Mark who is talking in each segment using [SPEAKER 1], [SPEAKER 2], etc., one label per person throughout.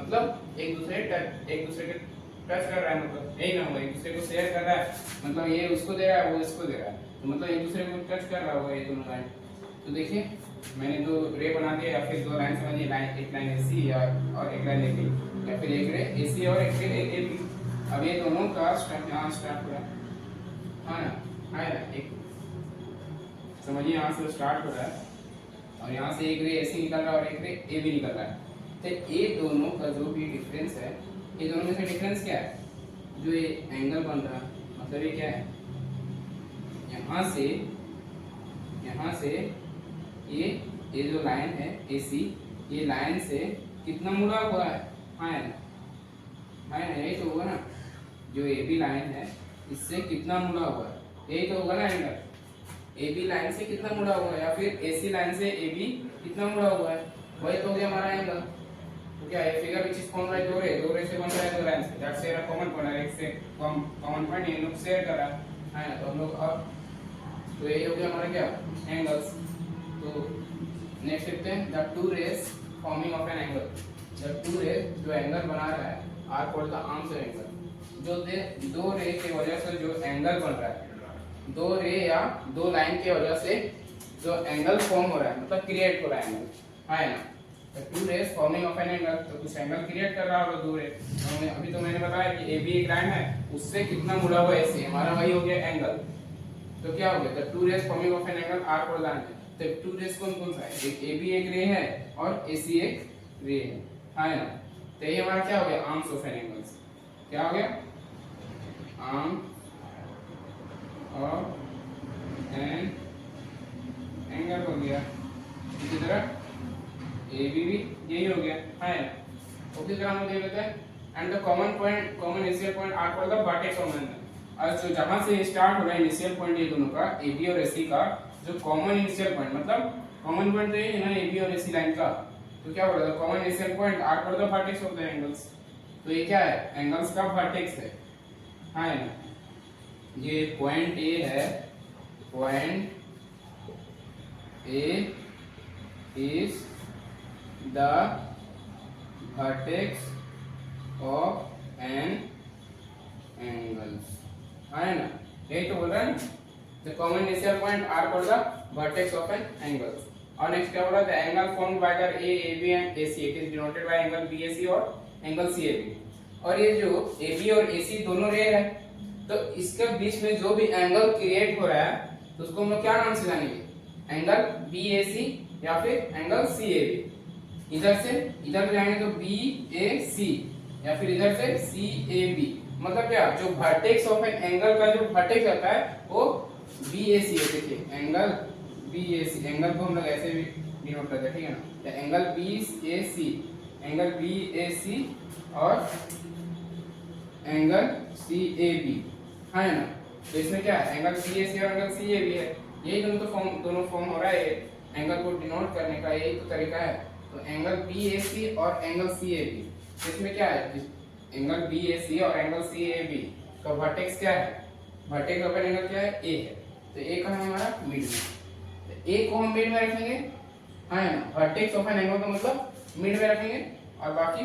[SPEAKER 1] मतलब एक दूसरे के टच कर रहा है, मतलब यही ना हुआ, एक दूसरे को शेयर कर रहा है, मतलब ये उसको दे रहा है वो इसको दे रहा है, तो मतलब एक दूसरे को टच कर रहा होगा ये दोनों लाइन। तो देखिए मैंने दो रे बना दिया, या फिर दो लाइन समझिए, लाइन एक लाइन AC और एक लाइन AB, या फिर एक रे AC और एक रे AB। अब ये दोनों का यहाँ स्टार्ट हो रहा है, हाँ ना, है ना, एक समझिए यहाँ से स्टार्ट हो रहा है और यहाँ से एक रे AC निकल रहा है और एक रे AB निकल रहा है। तो ये दोनों का जो भी डिफरेंस है, ये दोनों में से डिफरेंस क्या है, जो ये एंगल बन रहा है, मतलब ये क्या है, यहाँ से ये जो लाइन है AC, ये लाइन से कितना मुड़ा हुआ है, हाँ है ना, यही तो होगा ना, जो AB लाइन है इससे कितना मुड़ा हुआ है, यही तो होगा ना एंगल, AB लाइन से कितना मुड़ा हुआ है, या फिर AC लाइन से AB कितना मुड़ा हुआ है, वही तो हो गया हमारा एंगल। तो क्या है, figure which is formed by दो रे से बन रहा है दो लाइन से, that's share a common point, एक से कॉमन पॉइंट ये लोग शेयर कर रहा है ना, तो हम लोग अब तो यही हो गया हमारा क्या, एंगल्स। तो नेक्स्ट देखते हैं, the two rays forming of an angle, the two rays जो एंगल बना रहा है are called the arms of angle, जो दो रे की वजह से जो एंगल बन रहा है, दो रे या दो लाइन की वजह से जो एंगल फॉर्म हो रहा है, मतलब क्रिएट हो रहा है एंगल, है ना, तो two rays forming of an angle, तो कुछ एंगल क्रिएट कर रहा होगा दो रे। तो अभी तो मैंने बताया कि AB एक लाइन है, उससे कितना मुड़ा हुआ AC, हमारा वही हो गया एंगल। तो क्या हो गया, the two rays forming of an angle are called the angle. तो टू रेज कौन कौन सा है, एक AB एक रे है और AC एक रे है ना, तो ये हमारा क्या हो गया, आर्म्स ऑफ एन एंगल्स, क्या हो गया, आर्म ऑफ एन एंगल हो गया। इसी तरह AB भी यही हो गया, है ना। उसी तरह हम देख लेते हैं, and the common initial point are called the vertex of an angle. और जो जहां से स्टार्ट हो रहा है इनिशियल पॉइंट ये दोनों का, AB और AC का जो कॉमन इनिशियल पॉइंट, मतलब कॉमन पॉइंट तो ये है ना AB और AC लाइन का, तो क्या बोला था, common initial point are called the vertex of the angles. तो ये क्या है, एंगल्स का वर्टेक्स है ना। ये पॉइंट A है, point A is the vertex of an angle, है ना, यही तो बोल रहा है, the common initial point are called the vertex of an angle। और नेक्स्ट क्या बोला, the angle formed by the AB and AC, it is denoted by angle BAC और angle CAB। और ये जो AB और AC दोनों रे है, तो इसके बीच में जो भी एंगल क्रिएट हो रहा है तो उसको हम लोग क्या नाम से जानेंगे, एंगल BAC या फिर एंगल CAB। इधर से इधर जाएंगे तो BAC, या फिर इधर से CAB, मतलब क्या, जो वर्टेक्स ऑफ एन एंगल का जो वर्टेक्स रहता है वो BAC है। देखिए एंगल BAC, एंगल को हम लोग ऐसे भी डिनोट करते हैं, ठीक है ना, तो एंगल BAC और एंगल CAB, है ना। तो इसमें क्या है, एंगल BAC और एंगल CAB है, यही दोनों फॉर्म हो रहा है एंगल को डिनोट करने का, यही तो तरीका है। तो एंगल BAC और एंगल CAB, इसमें क्या है, एंगल BAC और एंगल CAB का वर्टेक्स क्या है, वर्टेक्स ऑफ एंगल क्या है, A है, तो A का है हमारा मिड में, तो A को हम मिड में रखेंगे, है ना, वर्टेक्स ऑफ एन एंगल का मतलब मिड में रखेंगे, और बाकी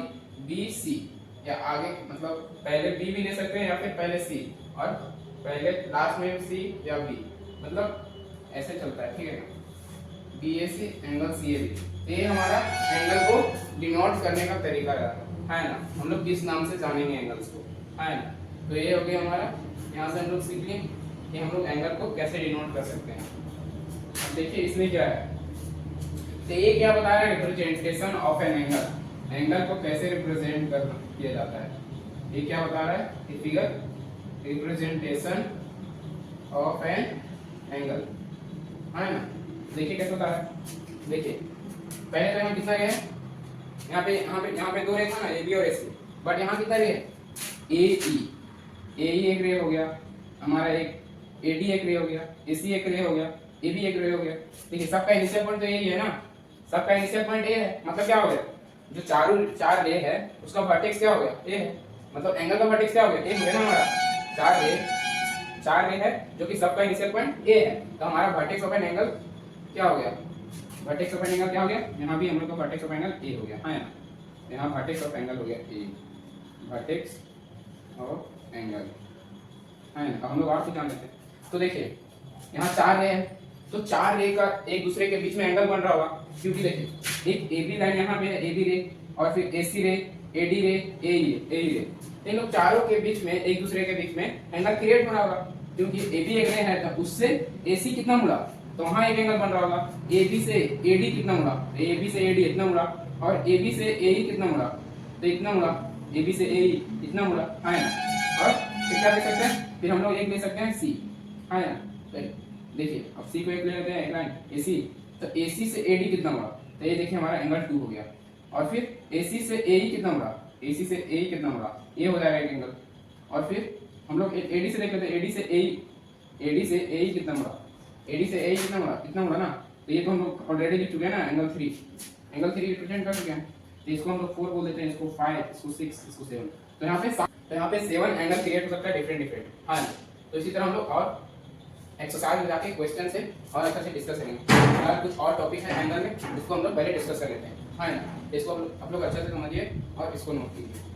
[SPEAKER 1] BC या आगे, मतलब पहले B भी ले सकते हैं या फिर पहले C और पहले लास्ट में C या B, मतलब ऐसे चलता है, ठीक है ना, BAC एंगल CAB। तो ये हमारा एंगल को डिनोट करने का तरीका है ना, हम लोग किस नाम से जानेंगे एंगल्स को, है ना। तो ये हो गया हमारा, यहाँ से हम लोग सीख लिए कि हम लोग एंगल को कैसे डिनोट कर सकते हैं। अब देखिए इसमें क्या है, तो ये क्या बता रहा है, representation of an angle, angle को कैसे रिप्रेजेंट किया जाता है, ये क्या बता रहा है, ये figure representation of an angle, है ना। देखिए कैसे होता है, देखिए पहले तो हम कितना गए, यहाँ पे दो रे था ना, AB और AC, बट यहाँ कितना रे है, AE एक रे हो गया हमारा, एक AD एक रे हो गया, AC एक रे हो गया, AB एक रे हो गया। देखिए सबका इनिशियल पॉइंट तो यही है ना, सबका इनिशियल पॉइंट A है, मतलब क्या हो गया, जो चार रे है उसका वर्टेक्स क्या हो गया, A है, मतलब एंगल का वर्टेक्स क्या हो गया, A हो गया ना हमारा, चार रे है जो कि सबका इनिशियल पॉइंट A है, तो हमारा वर्टेक्स ऑफ एन एंगल क्या हो गया, वर्टेक्स ऑफ एन एंगल क्या हो गया, यहाँ भी हम लोग का वर्टेक्स ऑफ एंगल A हो गया, है ना। यहाँ वर्टेक्स ऑफ एंगल हो गया ए, वर्टेक्स ऑफ एंगल है ना। अब हम लोग और कुछ जान लेते हैं। तो देखिए यहाँ 4 रे है, तो 4 रे का एक दूसरे के बीच में एंगल बन रहा होगा, क्योंकि देखिए एक ए बी लाइन यहाँ पे है, ए बी रे, और फिर ए सी रे, ए डी रे, ए रे, इन लोग चारों के बीच में एक दूसरे के बीच में एंगल क्रिएट हो रहा होगा, क्योंकि ए बी एक रे है तो उससे ए सी कितना मुड़ा, तो वहाँ एक एंगल बन रहा होगा। ए बी से ए डी कितना मुड़ा, ए बी से ए डी इतना मुड़ा, और ए बी से ए ई कितना मुड़ा, तो इतना मुड़ा, ए बी से ए ई इतना मुड़ा है ना। और फिर क्या देख सकते हैं, फिर हम लोग एक ले सकते हैं सी है ना। तो देखिए अब सी को एक ले लेते हैं, एक लाइन ए सी, तो ए सी से ए डी कितना मुड़ा, तो ये देखिए हमारा एंगल 2 हो गया। और फिर ए सी से ए ई कितना मुड़ा, ए सी से ए ई कितना मुड़ा, ये हो जाएगा एक एंगल। और फिर हम लोग ए डी से देख लेते हैं, ए डी से ए ई, ए डी से ए ई कितना मुड़ा, ए डी से ए ई कितना मुड़ा, कितना मुड़ा ना, तो ये तो हम लोग ऑलरेडी लिख चुके हैं ना, एंगल 3, एंगल 3 रिप्रेजेंट कर चुके हैं। तो इसको हम लोग 4 बोल देते हैं, इसको 5, इसको 6, इसको 7। तो यहाँ पे 7 एंगल क्रिएट हो सकता है डिफरेंट हाँ। तो इसी तरह हम लोग और एक्सरसाइज में जाके क्वेश्चन से और अच्छा से डिस्कस करेंगे। अगर कुछ और टॉपिक है एंगल में, उसको हम लोग पहले डिस्कस कर लेते हैं हाँ ना। इसको आप लोग अच्छे से समझिए और इसको नोट कीजिए।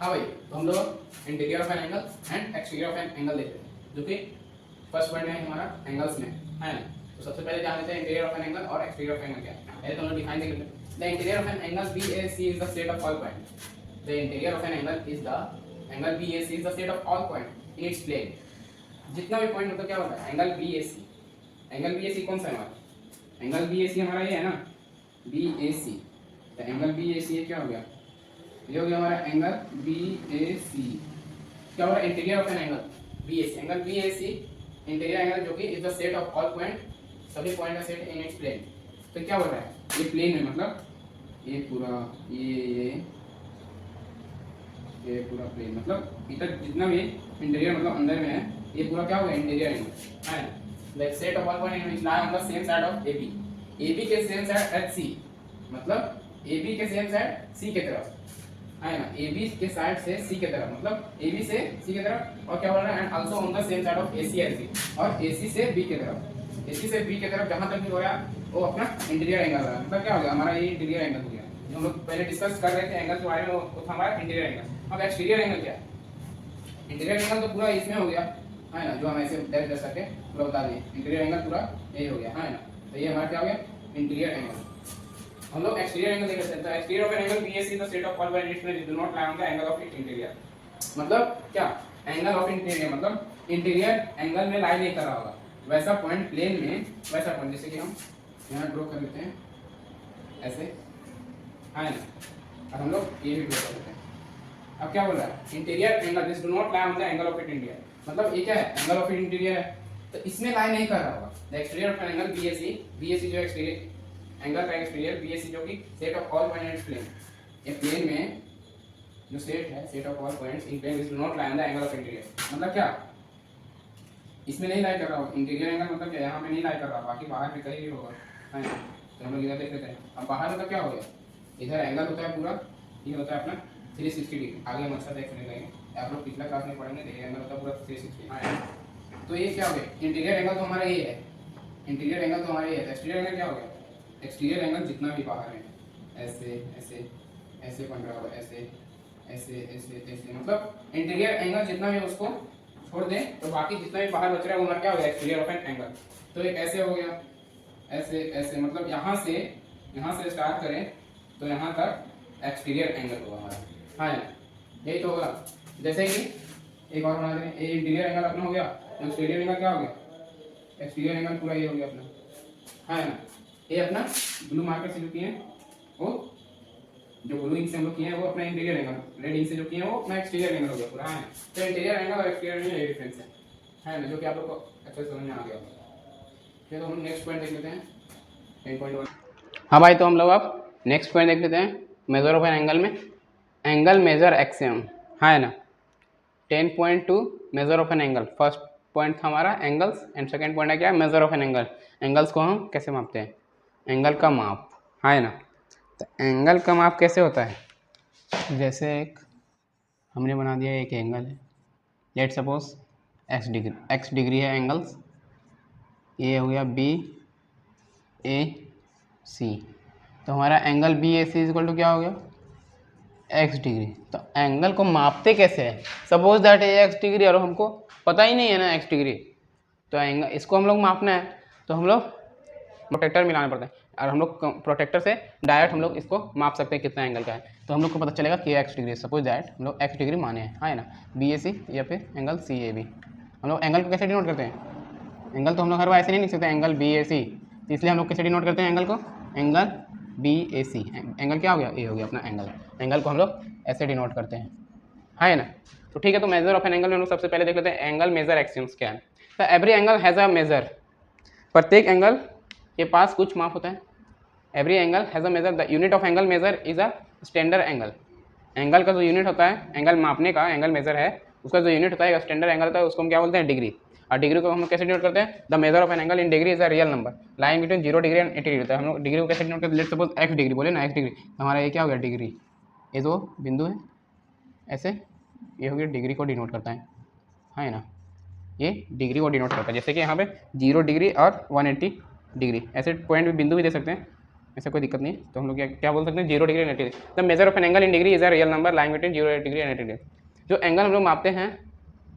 [SPEAKER 1] हाँ भाई, तो हम लोग interior of an angle and exterior of an angle देखते हैं, जो कि फर्स्ट पॉइंट में हमारा एंगल्स में है ना। तो सबसे पहले जान लेते हैं इंटीरियर ऑफ एन एंगल और एक्सटीरियर ऑफ एंगल क्या है। पहले तो हम लोग डिफाइन देख लेते हैं। The interior of an angle BAC is the set of all point. The interior of an angle is the angle BAC is the set of all point in its plane. जितना भी point मतलब क्या होता है angle BAC। Angle BAC कौन सा है हमारा, एंगल BAC हमारा ये है ना, BAC। तो एंगल BAC ये क्या हो गया, ये हो गया हमारा एंगल BAC। क्या होगा interior of an angle BAC, angle BAC interior angle जो कि is the set of all point, सभी पॉइंट का सेट इन इट्स प्लेन। तो क्या हो रहा है, ये प्लेन में मतलब ये पूरा ये पूरा प्लेन, मतलब इधर जितना भी इंटीरियर मतलब अंदर में है, ये पूरा क्या होगा इंटीरियर एंगल है। The set of all point which lie on the same side of AB, AB के सेम साइड HC, मतलब AB के सेम साइड C के तरफ है ना, AB के साइड से C के तरफ, मतलब AB से C के तरफ, और क्या बोल रहा है and also on the same side of AC और AC से B के तरफ, AC से B के तरफ जहां तक भी हो रहा है वो अपना इंटीरियर एंगल है। मतलब क्या हो गया हमारा ये इंटीरियर एंगल हो गया, जो हम लोग पहले डिस्कस कर रहे थे एंगल के बारे में, वो था हमारा इंटीरियर एंगल। अब एक्सटीरियर एंगल क्या है, इंटीरियर एंगल तो पूरा इसमें हो गया है ना, जो हम ऐसे डायरेक्ट कर सकते पूरा बता दें, इंटीरियर एंगल पूरा यही हो गया है ना। तो ये हमारा क्या हो गया इंटीरियर एंगल। हम लोग एक्सटीरियर एंगल देख सकते हैं। Exterior of an angle BAC is the set of all points which do not lie on the angle of its interior. मतलब क्या, एंगल ऑफ इंटीरियर मतलब इंटीरियर एंगल में लाई नहीं कर रहा होगा, वैसा पॉइंट प्लेन में, वैसा पॉइंट जैसे कि हम यहाँ ड्रॉ कर लेते हैं ऐसे है ना, और हम लोग ये भी ड्रॉ कर लेते हैं। अब क्या बोल रहा है interior angle this do not lie on the angle of it interior, मतलब ये क्या है एंगल ऑफ इट इंटीरियर है, तो इसमें लाई नहीं कर रहा होगा। The exterior of an angle BAC जो एक्सटीरियर एंगल का एक्सटीरियर BAC जो कि set of all points plane, ये प्लेन में जो सेट है set of all points in plane do not lie on the angle of interior, मतलब क्या इसमें नहीं लाई कर रहा होगा इंटीरियर एंगल, मतलब क्या यहाँ पे नहीं लाई कर रहा, बाकी बाहर भी कहीं भी होगा है ना। तो हम लोग इधर देख लेते हैं। अब बाहर मतलब क्या हो गया, इधर एंगल होता है पूरा, ये होता है अपना 360 डिग्री। आगे हम अच्छा देखने लगेंगे, आप लोग पिछला क्लास में पढ़ेंगे, देखिए एंगल होता है पूरा 360 हाँ। तो ये क्या हो गया इंटीरियर एंगल तो हमारा ये है, इंटीरियर एंगल तो हमारा ये है। एक्सटीरियर एंगल क्या हो गया, एक्सटीरियर एंगल जितना भी बाहर है ऐसे ऐसे ऐसे बन रहा होगा, ऐसे ऐसे ऐसे ऐसे, मतलब इंटीरियर एंगल जितना भी उसको छोड़ दें तो बाकी जितना भी बाहर बच रहा है वो क्या हो गया एक्सटीरियर ऑफ एन एंगल। तो एक ऐसे हो गया, ऐसे ऐसे, मतलब यहाँ से स्टार्ट करें तो यहाँ तक एक्सटीरियर एंगल होगा हमारा हाँ, यही तो होगा। जैसे कि एक और बना दें, ये इंटीरियर एंगल अपना हो गया, तो एक्सटीरियर एंगल क्या हो गया, एक्सटीरियर एंगल पूरा ये हो गया अपना है ना। ये अपना ब्लू मार्कर से जो किए हैं वो, जो ब्लू इंक से हम लोग किए हैं वो अपना इंटीरियर एंगल, रेड इंक से जो किए हैं वो अपना एक्सटीरियर एंगल हो गया पूरा है। तो इंटीरियर एंगल और एक्सटीरियर एंगल ये डिफरेंस है ना, जो कि आप लोग को अच्छे से समझ में आ गया। फिर तो हम नेक्स्ट पॉइंट देख लेते हैं 10.1। हाँ भाई, तो हम लोग अब नेक्स्ट पॉइंट देख लेते हैं मेजर ऑफ एन एंगल में, एंगल मेजर एक्सियम है ना। 10.2 major of an angle. First point था हमारा एंगल्स एंड सेकंड पॉइंट है क्या, major of an angle. Angles को हम कैसे मापते हैं, एंगल का माप है ना। तो एंगल का माप कैसे होता है, जैसे एक हमने बना दिया एक एंगल है, लेट सपोज एक्स डिग्री है एंगल्स, ये हो गया बी ए सी, तो हमारा angle B A C equal to क्या हो गया, एक्स डिग्री। तो एंगल को मापते कैसे हैं, सपोज दैट ये एक्स डिग्री और हमको पता ही नहीं है ना एक्स डिग्री, तो एंगल इसको हम लोग मापना है तो हम लोग प्रोटेक्टर मिलाना पड़ता है, और हम लोग प्रोटेक्टर से डायरेक्ट हम लोग इसको माप सकते हैं कितना एंगल का है, तो हम लोग को पता चलेगा कि एक्स डिग्री, सपोज दैट हम लोग एक्स डिग्री माने हैं, है ना, बी ए सी या फिर एंगल सी ए बी। हम लोग एंगल को कैसे डिनोट करते हैं, एंगल तो हम लोग हर बार ऐसे नहीं लिख सकते एंगल बी ए सी, इसलिए हम लोग कैसे डिनोट करते हैं एंगल को, angle B A C, angle क्या हो गया, ए हो गया अपना एंगल, एंगल को हम लोग ऐसे डिनोट करते हैं, है ना। तो ठीक है, तो मेजर ऑफ एन एंगल में हम लोग सबसे पहले देख लेते हैं एंगल मेजर एक्सियम्स क्या है। तो every angle has a measure, प्रत्येक एंगल के पास कुछ माप होता है, every angle has a measure, the unit of angle measure is a standard angle, angle का जो यूनिट होता है एंगल मापने का, एंगल मेजर है उसका जो यूनिट होता है स्टैंडर्ड एंगल होता है, उसको हम क्या बोलते हैं, डिग्री। और डिग्री को हम लोग कैसे डिनोट करते हैं, the measure of an angle in degree is a real number lying between 0 degree and 80 degree होता है। हम लोग डिग्री को कैसे डिनोट करते हैं, लेट्स सपोज एक्स डिग्री बोले ना, एक्स डिग्री, तो हमारा ये क्या हो गया डिग्री, ये दो बिंदु है ऐसे, ये हो गया डिग्री को डिनोट करता है ना, ये डिग्री को डिनोट करता है, जैसे कि यहाँ पे 0 डिग्री और 180 डिग्री, ऐसे पॉइंट भी बिंदु भी दे सकते हैं, ऐसा कोई दिक्कत नहीं है। तो हम लोग क्या बोल सकते हैं, 0 degree and 80 degree, the measure of an angle in degree is a real number lying between 0 degree and 80 degree. जो एंगल हम लोग मापते हैं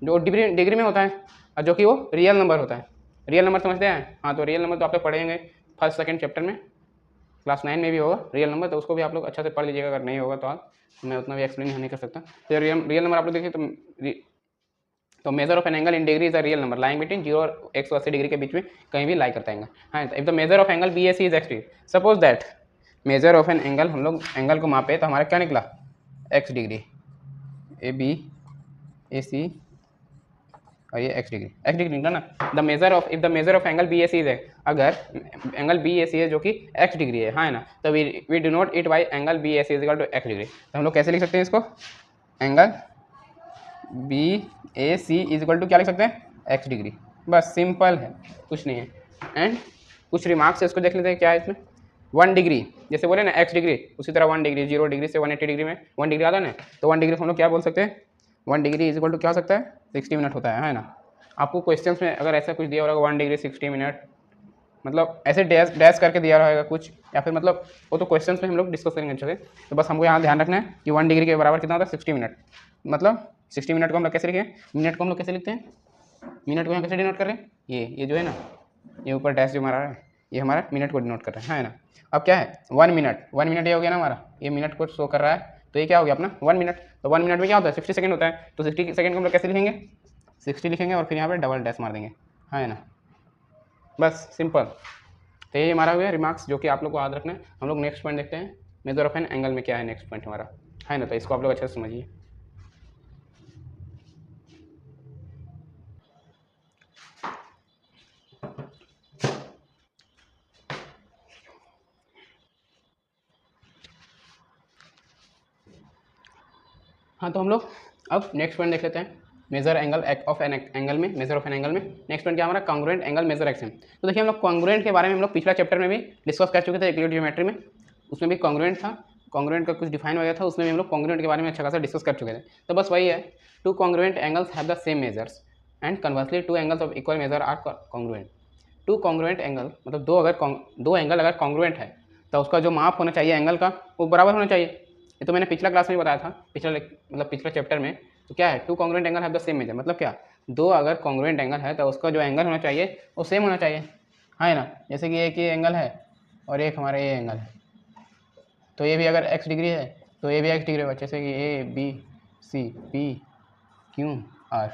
[SPEAKER 1] जो डिग्री में होता है और जो कि वो रियल नंबर होता है, रियल नंबर समझते हैं, हाँ, तो रियल नंबर तो आप लोग पढ़ेंगे फर्स्ट सेकंड चैप्टर में, क्लास 9 में भी होगा रियल नंबर, तो उसको भी आप लोग अच्छा से पढ़ लीजिएगा, अगर नहीं होगा तो आप, मैं उतना भी एक्सप्लेन नहीं कर सकता। तो रियल नंबर आप लोग देखिए, तो major of an angle in degree is a real number lying between 0 और 180 डिग्री के बीच में कहीं भी लाई करता है एंगल, हाँ। If the measure of angle B A C is x degree, suppose that measure of an angle, हम लोग एंगल को मापे तो हमारा क्या निकला, x degree, A B A C और ये एक्स डिग्री निकला ना। The measure of, if the measure of angle B A C है, अगर एंगल बी ए सी है जो कि एक्स डिग्री है ना, तो we do not it by angle B A C is equal to X degree. तो हम लोग कैसे लिख सकते हैं इसको, angle B A C is equal to क्या लिख सकते हैं, एक्स डिग्री, बस सिंपल है, कुछ नहीं है। एंड कुछ रिमार्क्स है उसको देख लेते हैं क्या है इसमें, 1 डिग्री जैसे बोले ना एक्स डिग्री, उसी तरह 1 डिग्री, 0 डिग्री से 180 डिग्री में 1 डिग्री आता है ना, तो 1 डिग्री हम लोग क्या बोल सकते हैं, 1 डिग्री इज इक्वल टू क्या हो सकता है, 60 मिनट होता है ना। आपको क्वेश्चंस में अगर ऐसा कुछ दिया होगा 1 डिग्री 60 मिनट, मतलब ऐसे डैश करके दिया रहेगा कुछ, या फिर मतलब वो तो क्वेश्चंस में हम लोग डिस्कस करेंगे अच्छे से। तो बस हमको यहाँ ध्यान रखना है कि 1 डिग्री के बराबर कितना होता है, 60 मिनट, मतलब 60 मिनट को हम लोग कैसे लिखें, मिनट को हम लोग कैसे लिखते हैं, मिनट को यहाँ कैसे डिनोट कर रहे हैं, ये जो है ना, ये ऊपर डैश जो मारा है ये हमारा मिनट को डिनोट कर रहा है ना। अब क्या है 1 मिनट ये हो गया ना हमारा, ये मिनट को शो कर रहा है, तो ये क्या हो गया अपना 1 मिनट। तो 1 मिनट में क्या होता है 60 सेकंड होता है, तो 60 सेकंड को हम लोग कैसे लिखेंगे, 60 लिखेंगे और फिर यहाँ पे डबल डैश मार देंगे, है ना, बस सिंपल। तो ये हमारा हुआ रिमार्क्स जो कि आप लोग को याद रखना है। हम लोग नेक्स्ट पॉइंट देखते हैं, मेजर ऑफ एन एंगल में क्या है नेक्स्ट पॉइंट हमारा, है ना, तो इसको आप लोग अच्छे से समझिए। हाँ, तो हम लोग अब नेक्स्ट पॉइंट देख लेते हैं, measure angle of an angle में, मेजर ऑफ एन एंगल में नेक्स्ट पॉइंट क्या हमारा, कॉन्ग्रुएंट एंगल मेजर एक्सियम। तो देखिए हम लोग कॉन्ग्रुएंट के बारे में हम लोग पिछला चैप्टर में भी डिस्कस कर चुके थे, यूक्लिड ज्योमेट्री में, उसमें भी कॉन्ग्रुएंट था, कॉन्ग्रुएंट का कुछ डिफाइन वगैरह था, उसमें भी हम लोग कॉन्ग्रुएंट के बारे में अच्छा खासा डिस्कस कर चुके थे। तो बस वही है, 2 congruent angles have the same measures and conversely 2 angles of equal measure are congruent. 2 congruent angle मतलब दो एंगल अगर कॉन्ग्रुएंट है तो उसका जो माप होना चाहिए एंगल का वो बराबर होना चाहिए। ये तो मैंने पिछला क्लास में बताया था, पिछला चैप्टर में। तो क्या है, 2 congruent angle have the same measure, मतलब क्या, 2 अगर कॉन्ग्रुएंट एंगल है तो उसका जो एंगल होना चाहिए वो सेम होना चाहिए, है ना। जैसे कि एक ये एंगल है और एक हमारा ये एंगल है, तो ये भी अगर x डिग्री है तो ये भी x डिग्री होगा, जैसे कि A B C P Q R.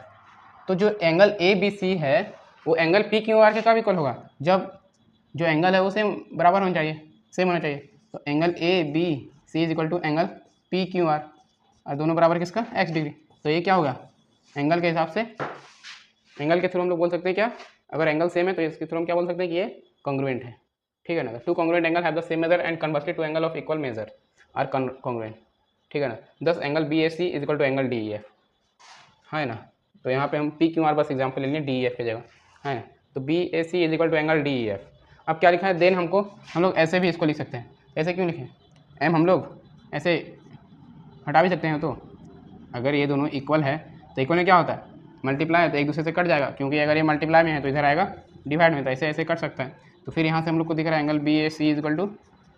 [SPEAKER 1] तो जो एंगल ए बी सी है वो एंगल पी क्यू आर के कब इक्वल होगा, जब जो एंगल है वो सेम बराबर होना चाहिए, सेम होना चाहिए। तो angle A B C is equal to angle P Q R, और दोनों बराबर किसका, एक्स डिग्री। तो ये क्या होगा, एंगल के हिसाब से, एंगल के थ्रू हम लोग बोल सकते हैं क्या, अगर एंगल सेम है तो इसके थ्रू हम क्या बोल सकते हैं कि ये कॉन्ग्रुएंट है, ठीक है ना। 2 congruent angle have the same measure and conversely 2 angle of equal measure are congruent, ठीक है ना। Thus angle B A C is equal to angle D E F, है ना। तो यहाँ पे हम पी क्यू आर बस एग्जाम्पल ले लेंगे डी ई एफ की जगह, है ना। तो B A C is equal to angle D E F. अब क्या लिखा है, देन हम लोग ऐसे भी इसको लिख सकते हैं, ऐसे क्यों लिखें, एम हम लोग ऐसे हटा भी सकते हैं, तो अगर ये दोनों इक्वल है तो इक्वल में क्या होता है, मल्टीप्लाई है तो एक दूसरे से कट जाएगा, क्योंकि अगर ये मल्टीप्लाई में है तो इधर आएगा डिवाइड में, तो ऐसे ऐसे कट सकता है। तो फिर यहाँ से हम लोग को दिख रहा है angle B A C is equal to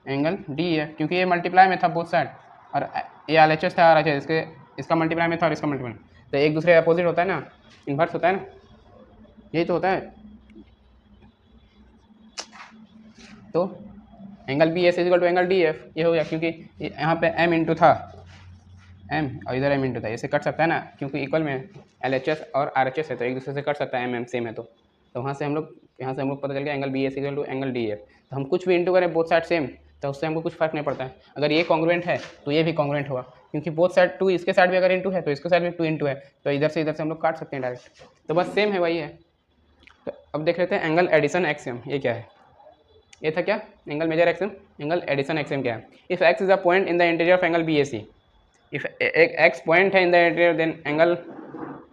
[SPEAKER 1] angle D है, क्योंकि ये मल्टीप्लाई में था बोथ साइड, और ये एल एच एस था, आर एच एस, इसका मल्टीप्लाई में था और इसका मल्टीप्लाई, तो एक दूसरे अपोजिट होता है ना, इन्वर्स होता है ना, यही तो होता है। तो angle B S is equal to angle D F, ये हो गया, क्योंकि यहाँ पे एम इंटू था एम और इधर एम इंटू था, इसे कट सकता है ना, क्योंकि इक्वल में एल एच एस और आर एच एस है तो एक दूसरे से कट सकता है, एम एम सेम है तो वहाँ से हम लोग पता चल गया angle B S equal to angle D F. तो हम कुछ भी इंटू करें बोथ साइड सेम, तो उससे हमको कुछ फर्क नहीं पड़ता है। अगर ये कॉन्ग्रुएंट है तो ये भी कॉन्ग्रुएंट होगा, क्योंकि बोथ साइड टू, इसके साइड भी अगर इंटू है तो इसके साइड भी टू इंटू है, तो इधर से हम लोग काट सकते हैं डायरेक्ट, तो बस सेम है, वही है। तो अब देख लेते हैं एंगल एडिशन एक्सियम, ये क्या है, ये था क्या angle measure axiom, angle addition axiom क्या है। If X is a point in the interior of angle B A C, if एक एक्स पॉइंट है in the interior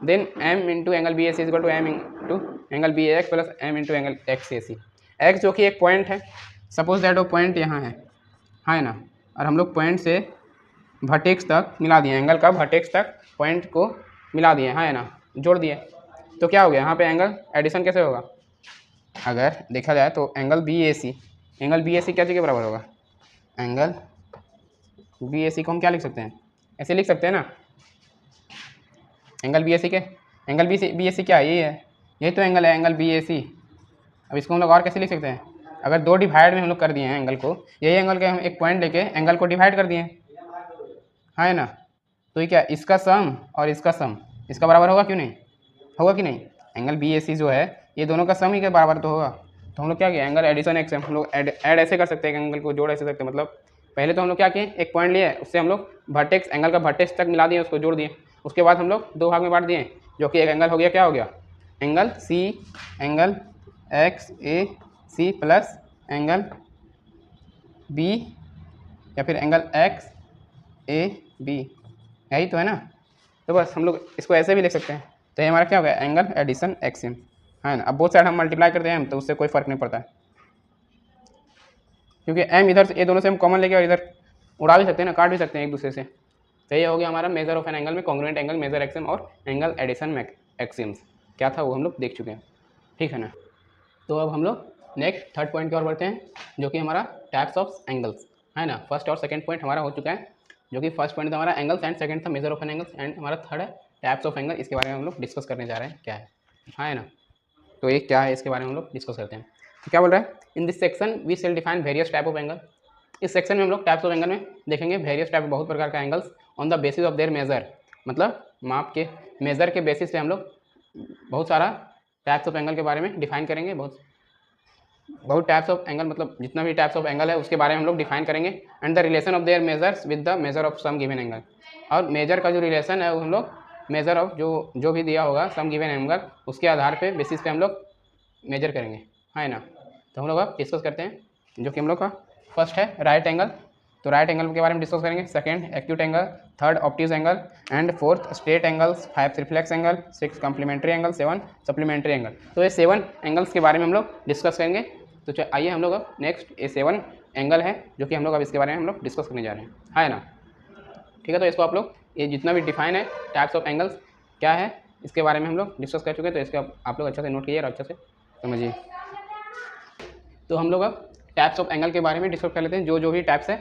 [SPEAKER 1] then M into angle B A C is equal to M into angle B X plus M into angle X A C. X जो कि एक point है, suppose that वो point यहाँ है ना, और हम लोग पॉइंट से वर्टेक्स तक मिला दिए, एंगल का वर्टेक्स तक पॉइंट को मिला दिए, है ना, जोड़ दिए, तो क्या हो गया यहाँ पे एंगल एडिशन कैसे होगा। अगर देखा जाए तो एंगल बी ए सी क्या चीज़ के बराबर होगा, एंगल बी ए सी को हम क्या लिख सकते हैं, ऐसे लिख सकते हैं ना, एंगल बी ए सी के, एंगल बी ए सी क्या है, ये तो एंगल है, एंगल बी ए सी। अब इसको हम लोग और कैसे लिख सकते हैं, अगर दो डिवाइड में हम लोग कर दिए हैं एंगल को, यही एंगल के हम एक पॉइंट लेके एंगल को डिवाइड कर दिए है ना, तो ये क्या, इसका सम और इसका सम इसका बराबर होगा, क्यों नहीं होगा कि नहीं, एंगल बी ए सी जो है ये दोनों का सम ही के बराबर तो होगा। तो हम लोग क्या किया, एंगल एडिशन एक्स हम लोग ऐड ऐसे कर सकते हैं, एंगल को जोड़ ऐसे सकते हैं, मतलब पहले तो हम लोग क्या किए, एक पॉइंट लिए, उससे हम लोग वर्टेक्स, एंगल का वर्टेक्स तक मिला दिए, उसको जोड़ दिए, उसके बाद हम लोग दो भाग में बांट दिए, जो कि एक एंगल हो गया, क्या हो गया, angle C, angle X A C plus angle B या फिर एंगल एक्स ए बी, यही तो है ना। तो बस हम लोग इसको ऐसे भी लिख सकते हैं, तो ये हमारा क्या हो गया, एंगल एडिशन एक्सियम, है ना। अब बोथ साइड हम मल्टीप्लाई करते हैं तो उससे कोई फर्क नहीं पड़ता है, क्योंकि एम इधर से, ये दोनों से हम कॉमन लेके और इधर उड़ा भी सकते हैं ना, काट भी सकते हैं एक दूसरे से। तो ये हो गया हमारा मेजर ऑफ एन एंगल में कॉन्ग्रुएंट एंगल, मेजर एक्सियम और एंगल एडिशन एक्सियम्स क्या था वो हम लोग देख चुके हैं, ठीक है ना। तो अब हम लोग नेक्स्ट थर्ड पॉइंट की ओर बढ़ते हैं, जो कि हमारा टाइप्स ऑफ एंगल्स, है ना। फर्स्ट और सेकंड पॉइंट हमारा हो चुका है, जो कि फर्स्ट पॉइंट था हमारा एंगल्स एंड सेकंड था measure of an angles, and हमारा थर्ड है टाइप्स ऑफ एंगल। इसके बारे में हम लोग डिस्कस करने जा रहे हैं क्या है ना। तो ये क्या है, इसके बारे में हम लोग डिस्कस करते हैं। तो क्या बोल रहा है, in this section we shall define various type of angle. इस सेक्शन में हम लोग टाइप्स ऑफ एंगल में देखेंगे वेरियस टाइप, बहुत प्रकार का angles on the basis of their measure, मतलब माप के मेजर के बेसिस पे हम लोग बहुत सारा टाइप्स ऑफ एंगल के बारे में डिफाइन करेंगे। बहुत टाइप्स ऑफ एंगल, मतलब जितना भी टाइप्स ऑफ एंगल है उसके बारे में हम लोग डिफाइन करेंगे, and the relation of their measures with the measure of some given angle. और मेजर का जो रिलेशन है वो हम लोग मेजर ऑफ जो भी दिया होगा सम गिवन एंगल, उसके आधार पे बेसिस पे हम लोग मेजर करेंगे, है ना। तो हम लोग अब डिस्कस करते हैं, जो कि हम लोग का फर्स्ट है राइट एंगल। तो राइट एंगल के बारे में डिस्कस करेंगे, second acute angle, third obtuse angle, and fourth straight angles, 5 reflex angle, 6 complementary angle, 7 supplementary angle. तो ये 7 एंगल्स के बारे में हम लोग डिस्कस करेंगे। तो आइए हम लोग अब नेक्स्ट ये 7 एंगल है जो कि हम लोग अब इसके बारे में हम लोग डिस्कस करने जा रहे हैं, है ना। ठीक है, तो इसको आप लोग ये जितना भी डिफाइन है टाइप्स ऑफ एंगल्स क्या है इसके बारे में हम लोग डिस्कस कर चुके हैं, तो इसके आप लोग अच्छा से नोट कीजिए और अच्छा से समझिए। तो हम लोग अब टाइप्स ऑफ एंगल के बारे में डिस्कस कर लेते हैं, जो भी टाइप्स है।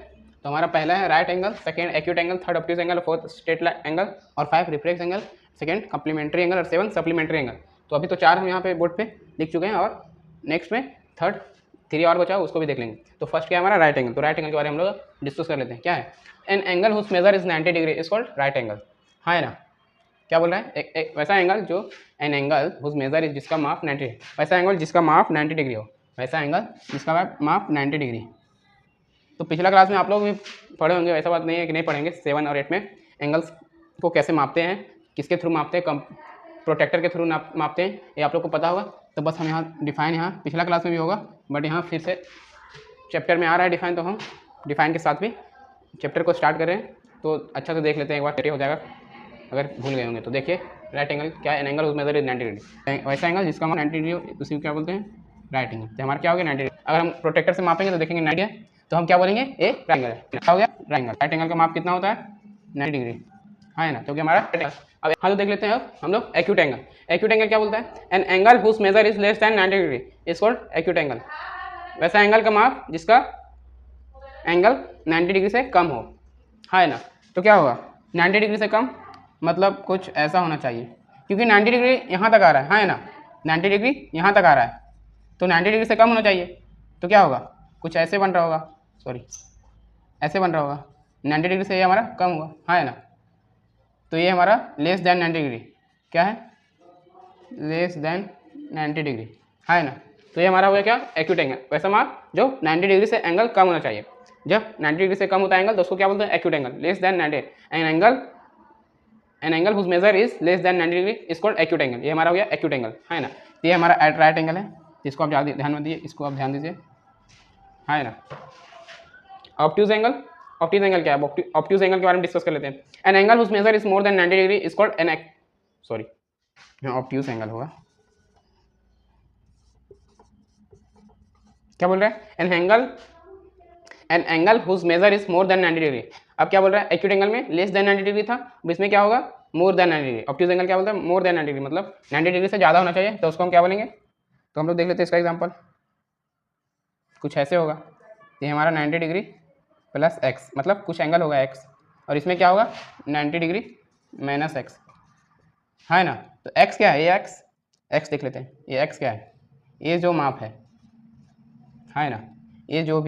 [SPEAKER 1] तो हमारा पहला है right angle, second acute angle, third obtuse angle, fourth straight angle, और 5 reflex angle, second complementary angle, और 7 सप्लीमेंट्री एंगल। तो अभी तो 4 हम यहाँ पे बोर्ड पे लिख चुके हैं, और नेक्स्ट में थर्ड 3 और बचा उसको भी देख लेंगे। तो फर्स्ट क्या है हमारा राइट एंगल। तो राइट एंगल के बारे में हम लोग डिस्कस कर लेते हैं, क्या है, an angle whose measure is 90 degree is called right angle, है ना। क्या बोल रहा है, एक वैसा एंगल जो an angle whose measure is, जिसका माप 90, वैसा एंगल जिसका माप 90 डिग्री हो, वैसा एंगल जिसका माप 90 डिग्री। तो पिछला क्लास में आप लोग भी पढ़े होंगे, वैसा बात नहीं है कि नहीं पढ़ेंगे। 7 और 8 में एंगल्स को कैसे मापते हैं, किसके थ्रू मापते हैं, प्रोटेक्टर के थ्रू मापते हैं, ये आप लोग को पता होगा। तो बस हम यहाँ डिफाइन, यहाँ पिछला क्लास में भी होगा, बट यहाँ फिर से चैप्टर में आ रहा है डिफाइन, तो हम डिफाइन के साथ भी चैप्टर को स्टार्ट कर रहे हैं। तो अच्छा से देख लेते हैं, एक बार क्लियर हो जाएगा अगर भूल गए होंगे। तो देखिए राइट एंगल क्या है, एन एंगल उस मेजर इज 90 डिग्री, वैसा एंगल जिसका हम 90 डिग्री हो उसी को क्या बोलते हैं, राइट एंगल। तो हमारा क्या हो गया 90 डिग्री। अगर हम प्रोटेक्टर से मापेंगे तो देखेंगे 90 है, तो हम क्या बोलेंगे, ए राइट एंगल है, क्या हो गया राइट एंगल। राइट एंगल का माप कितना होता है 90 डिग्री, हाँ है ना, तो क्या हमारा अब हाँ तो देख लेते हैं अब हम लोग एक्यूट एंगल। एक्यूट एंगल क्या बोलता है? An angle whose measure is less than 90 degree is called acute angle. वैसा एंगल का माप जिसका एंगल 90 डिग्री से कम हो, है ना। तो क्या होगा 90 डिग्री से कम, मतलब कुछ ऐसा होना चाहिए, क्योंकि 90 डिग्री यहाँ तक आ रहा है ना, 90 डिग्री यहाँ तक आ रहा है, तो 90 डिग्री से कम होना चाहिए। तो क्या होगा, कुछ ऐसे बन रहा होगा, सॉरी ऐसे बन रहा होगा, 90 डिग्री से ये हमारा कम हुआ, है ना। तो ये हमारा लेस देन 90 डिग्री, क्या है, लेस देन 90 डिग्री, है ना। तो ये हमारा हो गया क्या, एक्यूट एंगल। वैसा माप जो 90 डिग्री से एंगल कम होना चाहिए। जब 90 डिग्री से कम होता है एंगल तो उसको क्या बोलते हैं, acute angle. Less than 90 an angle whose measure is less than 90 degree is called acute angle. ये हमारा हो गया एक्यूट एंगल, है ना। तो ये हमारा एट राइट एंगल है, जिसको आप ध्यान में दिए, इसको आप ध्यान दीजिए, है ना। ऑब्ट्यूज एंगल, ऑब्ट्यूज एंगल क्या है, ऑब्ट्यूज एंगल के बारे में डिस्कस कर लेते हैं। An angle whose measure is more than 90 degree is called an sorry obtuse angle होगा। क्या बोल रहा है, an angle whose measure is more than 90 degree. अब क्या बोल रहा है, एक्यूट एंगल में लेस देन 90 डिग्री था, अब इसमें क्या होगा, more than 90 degree. Obtuse angle क्या बोलता है, मोर देन 90 डिग्री, मतलब 90 डिग्री से ज़्यादा होना चाहिए, तो उसको हम क्या बोलेंगे। तो हम लोग देख लेते हैं इसका एग्जाम्पल, कुछ ऐसे होगा, ये हमारा 90 डिग्री प्लस एक्स, मतलब कुछ एंगल होगा एक्स, और इसमें क्या होगा 90 डिग्री माइनस एक्स, है ना। तो एक्स क्या है, ये एक्स देख लेते हैं, ये एक्स क्या है, ये जो माप है ना, ये जो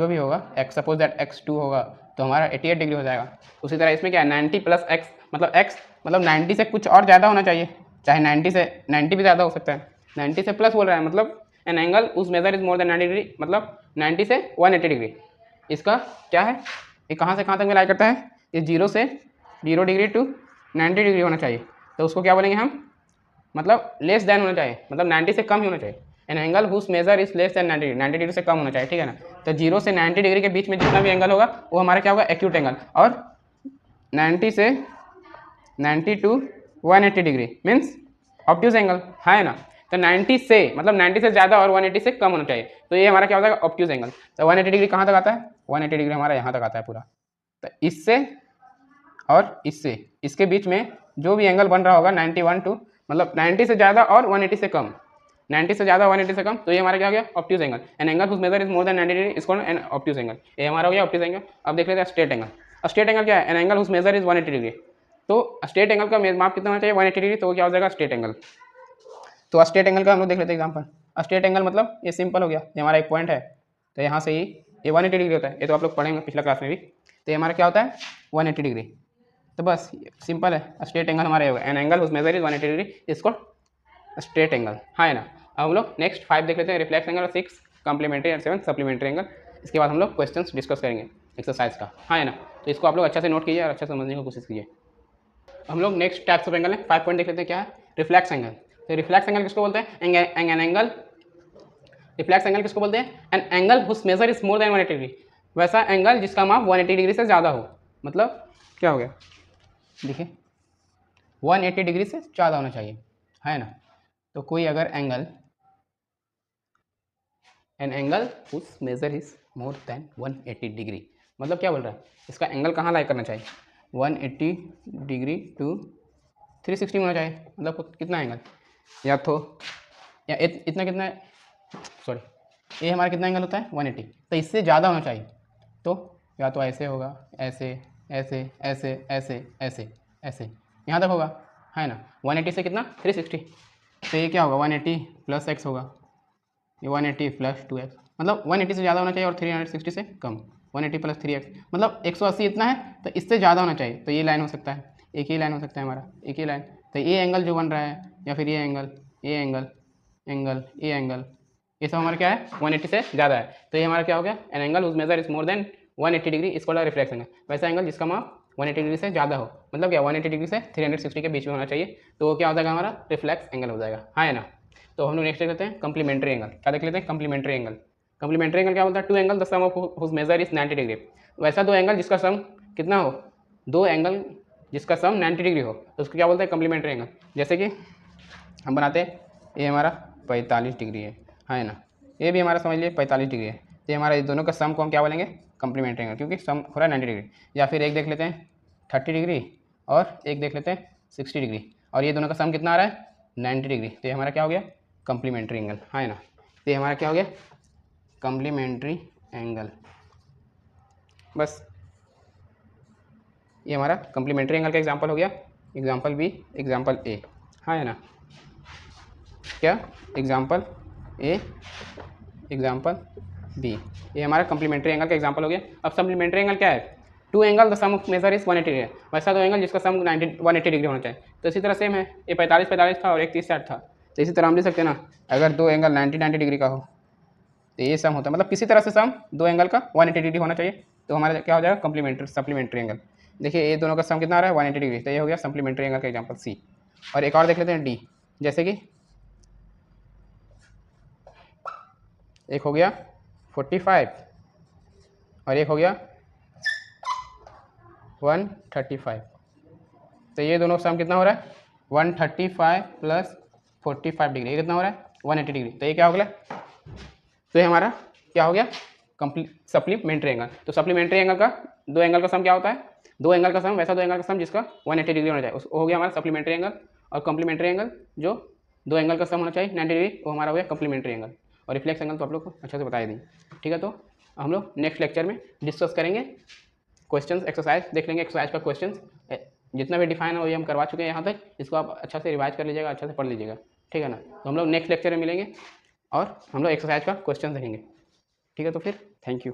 [SPEAKER 1] भी होगा एक्स, सपोज दैट x2 होगा तो हमारा 88 डिग्री हो जाएगा। उसी तरह इसमें क्या है 90 प्लस एक्स, मतलब x मतलब 90 से कुछ और ज़्यादा होना चाहिए, चाहे 90 भी ज़्यादा हो सकता है, 90 से प्लस बोल रहा है, मतलब एन एंगल उस measure is more than 90 degree, मतलब 90 से 180 डिग्री। इसका क्या है, ये कहाँ से कहाँ तक मिलाई करता है, ये 0 से 0 डिग्री टू 90 डिग्री होना चाहिए, तो उसको क्या बोलेंगे हम, मतलब लेस देन होना चाहिए, मतलब 90 से कम ही होना चाहिए। An angle whose measure is less than 90 degree से कम होना चाहिए, ठीक है ना। तो 0 से 90 डिग्री के बीच में जितना भी एंगल होगा वो हमारा क्या होगा, एक्यूट एंगल। और 90 से 90 to 180 degree means obtuse angle, है ना। तो 90 से मतलब 90 से ज़्यादा और 180 से कम होना चाहिए, तो ये हमारा क्या हो जाएगा, ऑब्ट्यूज एंगल। तो 180 डिग्री कहाँ तक आता है, 180 डिग्री हमारा यहाँ तक आता है पूरा। तो इससे और इसके बीच में जो भी एंगल बन रहा होगा 91 टू, मतलब 90 से ज़्यादा और 180 से कम, 90 से ज़्यादा 180 से कम, तो ये हमारा क्या हो गया, obtuse angle. An angle whose measure is more than 90 degree is called an obtuse angle. ये हमारा हो गया ऑब्ट्यूज एंगल। अब देख लेते हैं स्ट्रेट एंगल। स्ट्रेट एंगल क्या है, an angle whose measure is 180 degree. तो स्ट्रेट एंगल का माप कितना होना चाहिए, 180 डिग्री, तो क्या हो जाएगा स्ट्रेट एंगल। तो स्ट्रेट एंगल का हम लोग देख लेते हैं एग्जाम्पल। स्ट्रेट एंगल मतलब ये सिंपल हो गया, ये हमारा एक पॉइंट है, तो यहाँ से ही ये 180 डिग्री होता है, ये तो आप लोग पढ़ेंगे पिछला क्लास में भी। तो ये हमारा क्या होता है 180 डिग्री, तो बस सिंपल है, स्ट्रेट एंगल हमारे होगा an angle whose measure is 180 degree, इसको स्ट्रेट एंगल, है ना। अब हम लोग नेक्स्ट 5 देख लेते हैं, रिफ्लेक्स एंगल, 6 कॉम्प्लीमेंट्री और 7 सप्लीमेंट्री एंगल। इसके बाद हम लोग क्वेश्चंस डिस्कस करेंगे एक्सरसाइज का, है ना। तो इसको आप लोग अच्छा से नोट कीजिए और अच्छा समझने की कोशिश कीजिए। हम लोग नेक्स्ट टाइप्स ऑफ एंगल है, 5 पॉइंट देख लेते हैं, क्या है रिफ्लेक्स एंगल। तो रिफ्लेक्स एंगल किसको बोलते हैं, एन एंगल, रिफ्लेक्स एंगल किसको बोलते हैं, an angle whose measure is more than 180 degree, वैसा एंगल जिसका माप 180 डिग्री से ज़्यादा हो। मतलब क्या हो गया, देखिए 180 डिग्री से ज़्यादा होना चाहिए, है ना। तो कोई अगर angle, an angle whose measure is more than 180 degree, मतलब क्या बोल रहा है, इसका एंगल कहाँ लाई करना चाहिए, 180 डिग्री टू 360 में होना चाहिए। मतलब कितना एंगल, या तो या इतना कितना है, सॉरी ये हमारा कितना एंगल होता है 180, तो इससे ज़्यादा होना चाहिए। तो या तो ऐसे होगा, ऐसे ऐसे ऐसे ऐसे ऐसे ऐसे यहाँ तक होगा, है ना। 180 से कितना 360, तो ये क्या होगा 180 प्लस एक्स होगा, ये 180 प्लस 2x, मतलब 180 से ज़्यादा होना चाहिए और 360 से कम, 180 प्लस 3x मतलब 180 इतना है, तो इससे ज़्यादा होना चाहिए। तो ये लाइन हो सकता है, एक ही लाइन हो सकता है हमारा, एक ही लाइन। तो ये एंगल जो बन रहा है, या फिर ये एंगल, ये एंगल, ये एंगल, ये सब हमारा क्या है 180 से ज़्यादा है। तो ये हमारा क्या हो गया, an angle whose measure is more than 180 degree is called reflex angle. वैसा एंगल जिसका माप 180 डिग्री से ज़्यादा हो, मतलब क्या 180 डिग्री से 360 के बीच में होना चाहिए, तो वो क्या हो जाएगा हमारा रिफ्लेक्स एंगल हो जाएगा, है ना। तो हम लोग नेक्स्ट देख लेते हैं कम्प्लीमेंट्री एंगल। क्या देख लेते हैं, कम्प्लीमेंट्री एंगल। कम्प्लीमेंट्री एंगल क्या होता है, two angle the sum of whose measure is 90 degree. वैसा दो एंगल जिसका सम कितना हो, दो एंगल जिसका सम 90 डिग्री हो, तो उसको क्या बोलते हैं कम्प्लीमेंट्री एंगल। जैसे कि हम बनाते हैं, ये हमारा 45 डिग्री है ना, ये भी हमारा समझ लिए 45 डिग्री है, तो ये हमारा दोनों का सम को हम क्या बोलेंगे कम्प्लीमेंट्री एंगल, क्योंकि सम हो रहा है 90 डिग्री। या फिर एक देख लेते हैं 30 डिग्री और एक देख लेते हैं 60 डिग्री, और ये दोनों का सम कितना आ रहा है 90 डिग्री। तो ये हमारा क्या हो गया कम्प्लीमेंट्री एंगल, हाँ है ना। तो ये हमारा क्या हो गया कम्प्लीमेंट्री एंगल। बस ये हमारा कम्प्लीमेंट्री एंगल का एग्जांपल हो गया, एग्जांपल बी, एग्जांपल ए, हाँ है ना। क्या एग्जांपल ए, एग्जांपल बी, ये हमारा कम्प्लीमेंट्री एंगल का एग्जांपल हो गया। अब सप्लीमेंट्री एंगल क्या है, two angle the sum of measure is 180 degree, वैसा दो एंगल जिसका सम 180 डिग्री होना चाहिए। तो इसी तरह सेम है, ये 45 था और एक 30-60 था, तो इसी तरह हम लिख सकते हैं ना, अगर दो एंगल 90 डिग्री का हो तो ये सम होता है, मतलब किसी तरह से सम दो एंगल का 180 डिग्री होना चाहिए, तो हमारा क्या हो जाएगा कम्प्लीमेंट्री सप्लीमेंट्री एंगल। देखिए ये दोनों का सम कितना आ रहा है 180 डिग्री, तो ये हो गया सप्लीमेंट्री एंगल का एग्जांपल सी। और एक और देख लेते हैं डी, जैसे कि एक हो गया 45 और एक हो गया 135, तो ये दोनों सम कितना हो रहा है 135 प्लस 45 डिग्री, ये कितना हो रहा है 180 डिग्री। तो ये क्या हो गया, तो ये हमारा क्या हो गया सप्लीमेंट्री एंगल। तो सप्लीमेंट्री एंगल का दो एंगल का सम क्या होता है, दो एंगल का सम, वैसा दो एंगल का सम जिसका 180 डिग्री होना चाहिए, उस हो गया हमारा सप्लीमेंट्री एंगल। और कम्प्लीमेंट्री एंगल जो दो एंगल का सम होना चाहिए 90 डिग्री, वो हमारा हो गया कम्प्लीमेंट्री एंगल। और रिफ्लेक्स एंगल तो आप लोग को अच्छे से बता दी, ठीक है। तो हम लोग नेक्स्ट लेक्चर में डिस्कस करेंगे, क्वेश्चंस एक्सरसाइज देख लेंगे, एक्सरसाइज का क्वेश्चंस जितना भी डिफाइन है वो ये हम करवा चुके हैं यहाँ तक, इसको आप अच्छा से रिवाइज कर लीजिएगा, अच्छा से पढ़ लीजिएगा, ठीक है ना। तो हम लोग नेक्स्ट लेक्चर में मिलेंगे और हम लोग एक्सरसाइज का क्वेश्चन देखेंगे, ठीक है। तो फिर थैंक यू।